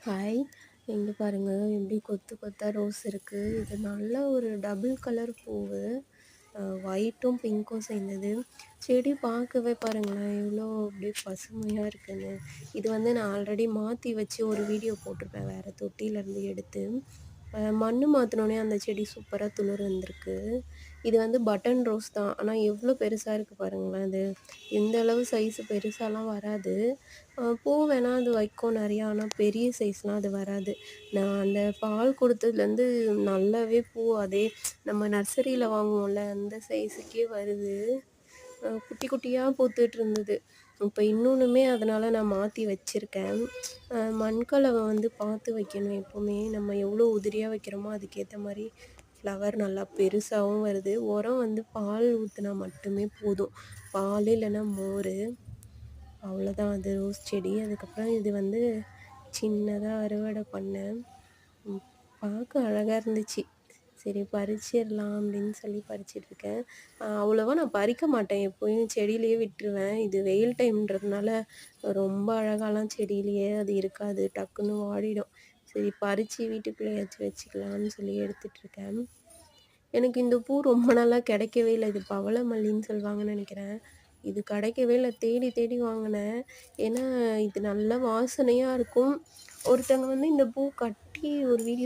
Hi! இங்க பாருங்க எப்படி கொத்து கொத்தா ரோஸ் இருக்கு. இது நல்ல ஒரு டபுள் கலர் பூவு. ஒயிட்டும், பிங்க்கும் சேர்ந்தது. செடி பார்க்கவே பாருங்களேன், எவ்வளோ அப்படியே பசுமையா இருக்குன்னு. இது வந்து நான் ஆல்ரெடி மாத்தி வச்சு ஒரு வீடியோ போட்டிருப்பேன், வேற தொட்டியிலேருந்து எடுத்து. மண்ணு மாத்துனோனே அந்த செடி சூப்பரா துளிர் வந்திருக்கு. இது வந்து பட்டன் ரோஸ் தான். ஆனா எவ்வளோ பெருசா இருக்கு பாருங்களேன் அது. இந்த அளவு சைஸ் பெருசாலாம் வராது. பூ வேணா அது வைக்கும் நெறையா. ஆனா பெரிய சைஸ்லாம் அது வராது. நான் அந்த பால் குடுத்ததுலேருந்து நல்லாவே பூ அதே நம்ம நர்சரியில வாங்குவோம்ல, அந்த சைஸுக்கே வருது. குட்டி குட்டியா பூத்துட்டு இருந்தது. இப்ப இன்னொன்னுமே அதனால நான் மாத்தி வச்சிருக்கேன். மண்கலவ வந்து பார்த்து வைக்கணும் எப்பவுமே. நம்ம எவ்வளோ உதிரியா வைக்கிறோமோ, அதுக்கேத்த மாரி ஃப்ளவர் நல்லா பெருசாவும் வருது. உரம் வந்து பால் ஊத்துனா மட்டுமே போதும். பால் இல்லன்னா மோரு. அவ்வளோதான் அது ரோஸ் செடி. அதுக்கப்புறம் இது வந்து சின்னதா அறுவடை பண்ணேன். ம். பார்க்க அழகா இருந்துச்சு. சரி பறிச்சிரலாம் அப்படின்னு சொல்லி பறிச்சிட்டுருக்கேன். அவ்வளவா நான் பறிக்க மாட்டேன். எப்பயும் செடியிலேயே விட்டுருவேன். இது வெயில் டைம்ன்றதுனால ரொம்ப அழகாலாம் செடியிலேயே அது இருக்காது. டக்குன்னு வாடிடும். சரி பறிச்சு வீட்டுக்குள்ளேயாச்சும் வச்சுக்கலான்னு சொல்லி எடுத்துட்டுருக்கேன். எனக்கு இந்த பூ ரொம்ப நாளா கிடைக்கவே இல்ல. இது பவளமல்லின்னு சொல்லுவாங்கன்னு நெனைக்கிறேன். இது கிடைக்கவே இல்ல. தேடி தேடி வாங்குனேன். ஏன்னா, இது நல்ல வாசனையா இருக்கும். ஒருத்தவங்க வந்து இந்த பூ கட்டி ஒரு வீடியோ